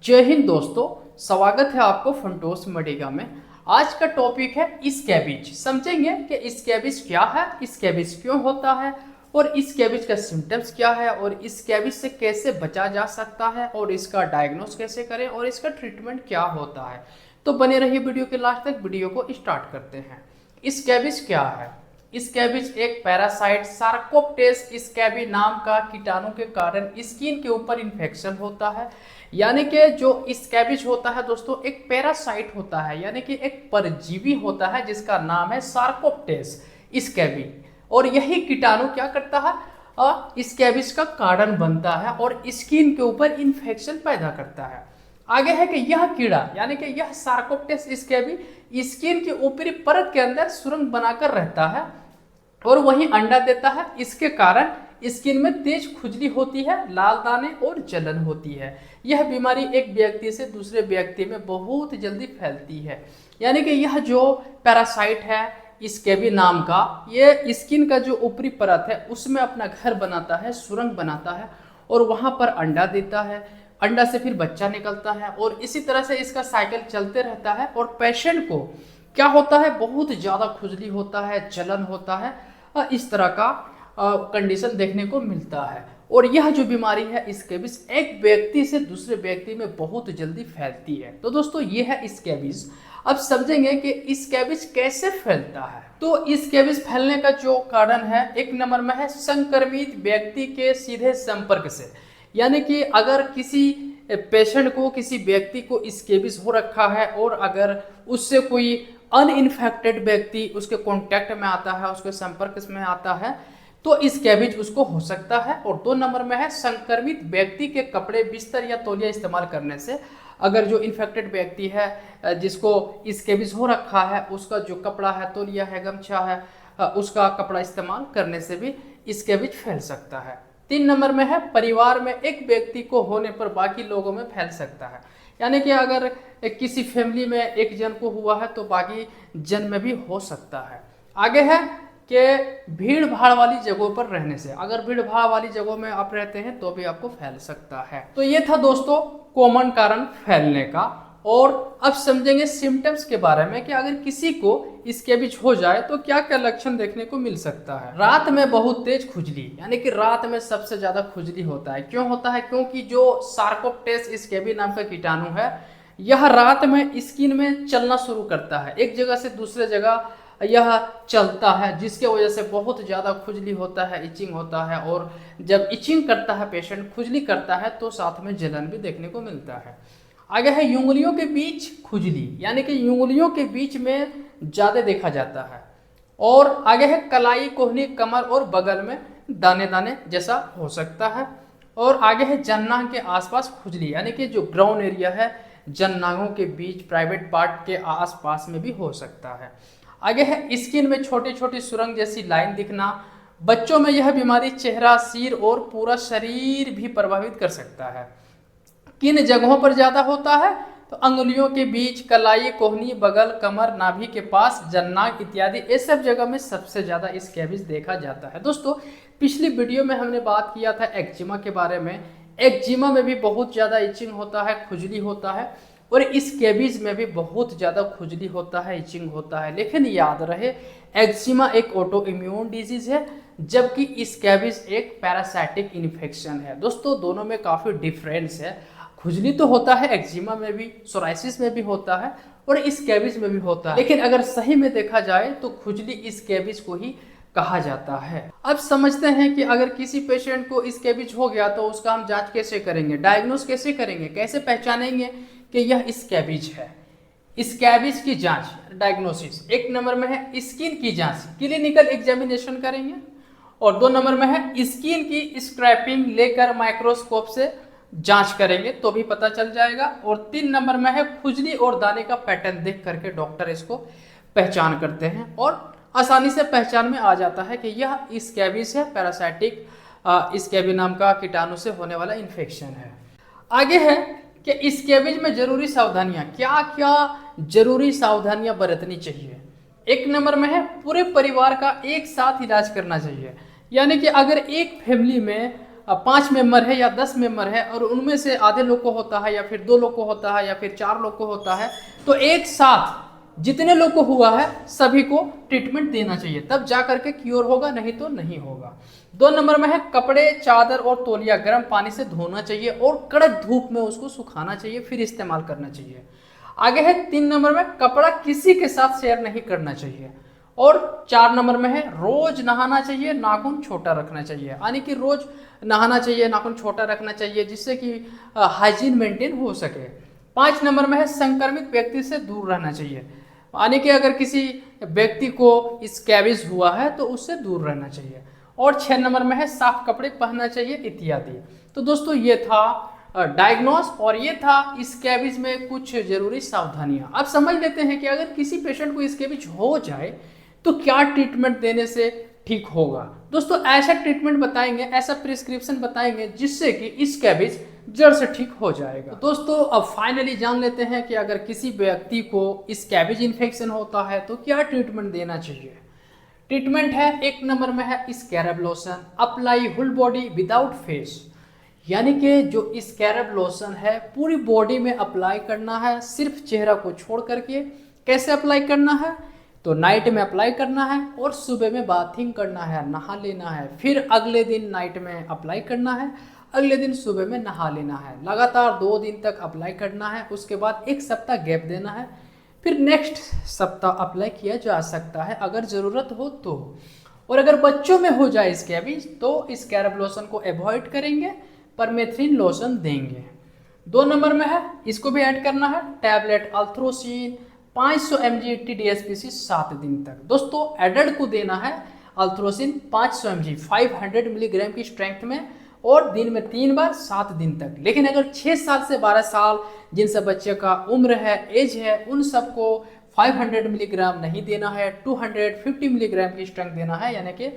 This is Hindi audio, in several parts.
जय हिंद दोस्तों, स्वागत है आपको फंटोस मडेगा में। आज का टॉपिक है स्कैबिज। समझेंगे कि स्कैबिज क्या है, स्कैबिज क्यों होता है और स्कैबिज का सिम्टम्स क्या है और स्कैबिज से कैसे बचा जा सकता है और इसका डायग्नोस कैसे करें और इसका ट्रीटमेंट क्या होता है। तो बने रहिए वीडियो के लास्ट तक। वीडियो को स्टार्ट करते हैं। स्कैबिज क्या है? स्कैबिज एक पैरासाइट सार्कोप्टेस स्कैबी नाम का कीटाणु के कारण स्किन के ऊपर इन्फेक्शन होता है। यानी कि जो स्कैबिज होता है दोस्तों, एक पैरासाइट होता है, यानी कि एक परजीवी होता है जिसका नाम है सार्कोप्टेस स्कैबी। और यही कीटाणु क्या करता है, स्कैबिज का कारण बनता है और स्किन के ऊपर इन्फेक्शन पैदा करता है। आगे है कि यह कीड़ा यानी कि यह सार्कोप्टेस स्कैबी स्किन की ऊपरी परत के अंदर सुरंग बनाकर रहता है और वही अंडा देता है। इसके कारण स्किन में तेज खुजली होती है, लाल दाने और जलन होती है। यह बीमारी एक व्यक्ति से दूसरे व्यक्ति में बहुत जल्दी फैलती है। यानी कि यह जो पैरासाइट है स्कैबी नाम का, ये स्किन का जो ऊपरी परत है उसमें अपना घर बनाता है, सुरंग बनाता है और वहां पर अंडा देता है। अंडा से फिर बच्चा निकलता है और इसी तरह से इसका साइकिल चलते रहता है। और पेशेंट को क्या होता है, बहुत ज़्यादा खुजली होता है, जलन होता है, इस तरह का कंडीशन देखने को मिलता है। और यह जो बीमारी है स्कैबिज एक व्यक्ति से दूसरे व्यक्ति में बहुत जल्दी फैलती है। तो दोस्तों ये है स्कैबिज। अब समझेंगे कि स्कैबिज कैसे फैलता है। तो स्कैबिज फैलने का जो कारण है, एक नंबर में है संक्रमित व्यक्ति के सीधे संपर्क से। यानी कि अगर किसी पेशेंट को, किसी व्यक्ति को स्कैबिज हो रखा है और अगर उससे कोई अनइन्फेक्टेड व्यक्ति उसके कांटेक्ट में आता है, उसके संपर्क में आता है, तो स्कैबिज उसको हो सकता है। और 2 नंबर में है संक्रमित व्यक्ति के कपड़े, बिस्तर या तौलिया इस्तेमाल करने से। अगर जो इन्फेक्टेड व्यक्ति है जिसको स्कैबिज हो रखा है, उसका जो कपड़ा है, तौलिया है, गमछा है, उसका कपड़ा इस्तेमाल करने से भी स्कैबिज फैल सकता है। 3 नंबर में है परिवार में एक व्यक्ति को होने पर बाकी लोगों में फैल सकता है। यानी कि अगर किसी फैमिली में एक जन को हुआ है तो बाकी जन में भी हो सकता है। आगे है कि भीड़ भाड़ वाली जगहों पर रहने से। अगर भीड़ भाड़ वाली जगहों में आप रहते हैं तो भी आपको फैल सकता है। तो ये था दोस्तों कॉमन कारण फैलने का। और अब समझेंगे सिम्टम्स के बारे में कि अगर किसी को स्कैबिज हो जाए तो क्या क्या लक्षण देखने को मिल सकता है। रात में बहुत तेज खुजली, यानी कि रात में सबसे ज्यादा खुजली होता है। क्यों होता है? क्योंकि जो सार्कोप्टेस स्कैबी नाम का कीटाणु है, यह रात में स्किन में चलना शुरू करता है, एक जगह से दूसरे जगह यह चलता है, जिसके वजह से बहुत ज़्यादा खुजली होता है, इचिंग होता है। और जब इचिंग करता है पेशेंट, खुजली करता है, तो साथ में जलन भी देखने को मिलता है। आगे है उंगलियों के बीच खुजली, यानी कि उंगलियों के बीच में ज़्यादा देखा जाता है। और आगे है कलाई, कोहनी, कमर और बगल में दाने दाने जैसा हो सकता है। और आगे है जन्नांग के आसपास खुजली, यानी कि जो ग्राउंड एरिया है, जन्नांगों के बीच, प्राइवेट पार्ट के आसपास में भी हो सकता है। आगे है स्किन में छोटी छोटी सुरंग जैसी लाइन दिखना। बच्चों में यह बीमारी चेहरा, सिर और पूरा शरीर भी प्रभावित कर सकता है। किन जगहों पर ज्यादा होता है? तो अंगुलियों के बीच, कलाई, कोहनी, बगल, कमर, नाभि के पास, जन्नांग इत्यादि, ये सब जगह में सबसे ज्यादा स्कैबिज देखा जाता है। दोस्तों पिछली वीडियो में हमने बात किया था एक्जिमा के बारे में। एक्जिमा में भी बहुत ज्यादा इचिंग होता है, खुजली होता है, और स्कैबिज में भी बहुत ज़्यादा खुजली होता है, इचिंग होता है। लेकिन याद रहे, एक्जिमा एक ऑटो इम्यून डिजीज है, जबकि स्कैबिज एक पैरासाइटिक इन्फेक्शन है। दोस्तों दोनों में काफ़ी डिफरेंस है। खुजली तो होता है एक्जिमा में भी, सोराइसिस में भी होता है और स्कैबिज में भी होता है, लेकिन अगर सही में देखा जाए तो खुजली स्कैबिज को ही कहा जाता है। अब समझते हैं कि अगर किसी पेशेंट को स्कैबिज हो गया तो उसका हम जांच कैसे करेंगे, डायग्नोस कैसे करेंगे, कैसे पहचानेंगे कि यह स्कैबिज है। स्कैबिज की जांच, डायग्नोसिस, 1 नंबर में है स्किन की जांच, क्लिनिकल एग्जामिनेशन करेंगे। और 2 नंबर में है स्किन की स्क्रैपिंग लेकर माइक्रोस्कोप से जांच करेंगे तो भी पता चल जाएगा। और 3 नंबर में है खुजली और दाने का पैटर्न देख करके डॉक्टर इसको पहचान करते हैं और आसानी से पहचान में आ जाता है कि यह स्कैबिज है, पैरासाइटिक स्कैबी नाम का कीटाणु से होने वाला इन्फेक्शन है। आगे है कि स्कैबिज में जरूरी सावधानियां, क्या क्या जरूरी सावधानियां बरतनी चाहिए। 1 नंबर में है पूरे परिवार का एक साथ इलाज करना चाहिए। यानी कि अगर एक फैमिली में 5 मेंबर है या 10 मेंबर है और उनमें से आधे लोग को होता है या फिर 2 लोग को होता है या फिर 4 लोग को होता है, तो एक साथ जितने लोग को हुआ है सभी को ट्रीटमेंट देना चाहिए, तब जा करके क्योर होगा, नहीं तो नहीं होगा। 2 नंबर में है कपड़े, चादर और तौलिया गर्म पानी से धोना चाहिए और कड़क धूप में उसको सुखाना चाहिए, फिर इस्तेमाल करना चाहिए। आगे है 3 नंबर में कपड़ा किसी के साथ शेयर नहीं करना चाहिए। और 4 नंबर में है रोज नहाना चाहिए, नाखून छोटा रखना चाहिए, यानी कि रोज नहाना चाहिए, नाखून छोटा रखना चाहिए, जिससे कि हाइजीन मेंटेन हो सके। 5 नंबर में है संक्रमित व्यक्ति से दूर रहना चाहिए, यानी कि अगर किसी व्यक्ति को स्कैबिज हुआ है तो उससे दूर रहना चाहिए। और 6 नंबर में है साफ कपड़े पहनना चाहिए इत्यादि। तो दोस्तों ये था डायग्नोस और ये था स्कैबिज में कुछ जरूरी सावधानियां। अब समझ लेते हैं कि अगर किसी पेशेंट को स्कैबिज हो जाए तो क्या ट्रीटमेंट देने से ठीक होगा। दोस्तों ऐसा ट्रीटमेंट बताएंगे, ऐसा प्रिस्क्रिप्शन बताएंगे जिससे कि स्कैबिज जड़ से ठीक हो जाएगा। तो दोस्तों अब फाइनली जान लेते हैं कि अगर किसी व्यक्ति को स्कैबिज इन्फेक्शन होता है तो क्या ट्रीटमेंट देना चाहिए। ट्रीटमेंट है 1 नंबर में है स्कैरब lotion, apply whole body without face, यानी कि जो स्कैरब लोशन है पूरी बॉडी में अप्लाई करना है, सिर्फ चेहरा को छोड़ करके। कैसे अप्लाई करना है, तो नाइट में अप्लाई करना है और सुबह में बाथिंग करना है, नहा लेना है, फिर अगले दिन नाइट में अप्लाई करना है, अगले दिन सुबह में नहा लेना है। लगातार 2 दिन तक अप्लाई करना है, उसके बाद 1 सप्ताह गैप देना है, फिर नेक्स्ट सप्ताह अप्लाई किया जा सकता है अगर ज़रूरत हो तो। और अगर बच्चों में हो जाए स्कैबिज तो स्कैरब लोशन को अवॉइड करेंगे, परमेथ्रिन लोशन देंगे। 2 नंबर में है, इसको भी ऐड करना है, टैबलेट अल्थ्रोसिन 500 mg TDSPC 7 दिन तक। दोस्तों एडल्ट को देना है अल्थ्रोसिन 500 mg 500 मिलीग्राम की स्ट्रेंथ में और दिन में 3 बार 7 दिन तक। लेकिन अगर 6 साल से 12 साल जिन सब बच्चे का उम्र है, एज है, उन सबको 500 मिलीग्राम नहीं देना है, 250 मिलीग्राम की स्ट्रेंथ देना है, यानी कि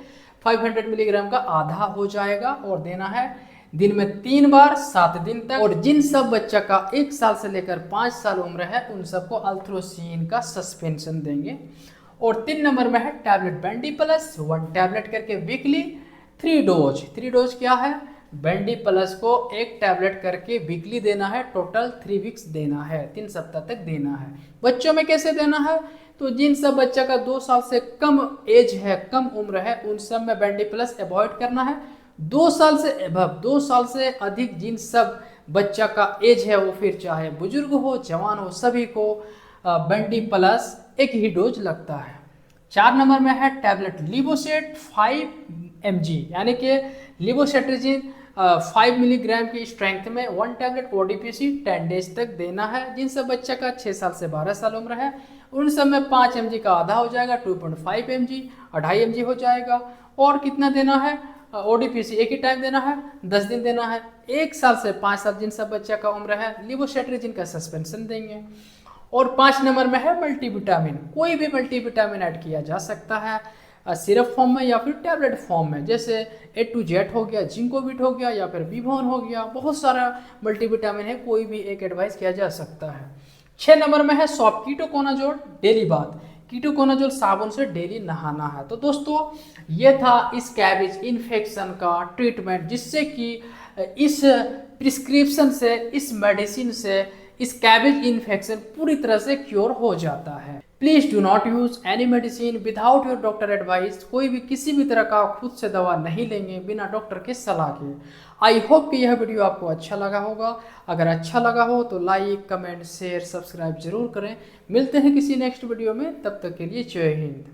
500 मिलीग्राम का आधा हो जाएगा और देना है दिन में 3 बार 7 दिन तक। और जिन सब बच्चा का 1 साल से लेकर 5 साल उम्र है उन सबको अल्थ्रोसिन का सस्पेंशन देंगे। और 3 नंबर में है टैबलेट बेंडी प्लस 1 टैबलेट करके वीकली 3 डोज। 3 डोज क्या है, बेंडी प्लस को 1 टैबलेट करके वीकली देना है, टोटल 3 वीक्स देना है, 3 सप्ताह तक देना है। बच्चों में कैसे देना है, तो जिन सब बच्चा का 2 साल से कम एज है, कम उम्र है, उन सब में बेंडी प्लस अवॉइड करना है। 2 साल से एबव, 2 साल से अधिक जिन सब बच्चा का एज है, वो फिर चाहे बुजुर्ग हो जवान हो, सभी को बेंडी प्लस 1 ही डोज लगता है। 4 नंबर में है टैबलेट लिवोसेट 5 mg, यानी कि लिवोसेट्रिजिन 5 मिलीग्राम की स्ट्रेंथ में 1 टैबलेट ओडीपीसी 10 डेज तक देना है। जिन सब बच्चा का 6 साल से 12 साल उम्र है उन सब में 5 mg का आधा हो जाएगा, 2.5 mg 2.5 mg हो जाएगा। और कितना देना है, ओडीपीसी 1 ही टाइम देना है, 10 दिन देना है। 1 साल से 5 साल जिन सब बच्चा का उम्र है लिवोसेट्रिजिन का सस्पेंशन देंगे। और 5 नंबर में है मल्टीविटामिन, कोई भी मल्टीविटामिन ऐड किया जा सकता है सिरप फॉर्म में या फिर टैबलेट फॉर्म में, जैसे A to Z हो गया, जिंकोविट हो गया या फिर विभोन हो गया, बहुत सारा मल्टीविटामिन है, कोई भी एक एडवाइस किया जा सकता है। 6 नंबर में है soft ketoconazole daily bath, ketoconazole साबुन से डेली नहाना है। तो दोस्तों ये था स्कैबिज इन्फेक्शन का ट्रीटमेंट, जिससे कि इस प्रिस्क्रिप्शन से, इस मेडिसिन से स्कैबिज इन्फेक्शन पूरी तरह से क्योर हो जाता है। Please do not use any medicine without your doctor advice, कोई भी किसी भी तरह का खुद से दवा नहीं लेंगे बिना डॉक्टर के सलाह के। आई होप कि यह वीडियो आपको अच्छा लगा होगा। अगर अच्छा लगा हो तो लाइक, कमेंट, शेयर, सब्सक्राइब जरूर करें। मिलते हैं किसी नेक्स्ट वीडियो में, तब तक के लिए जय हिंद।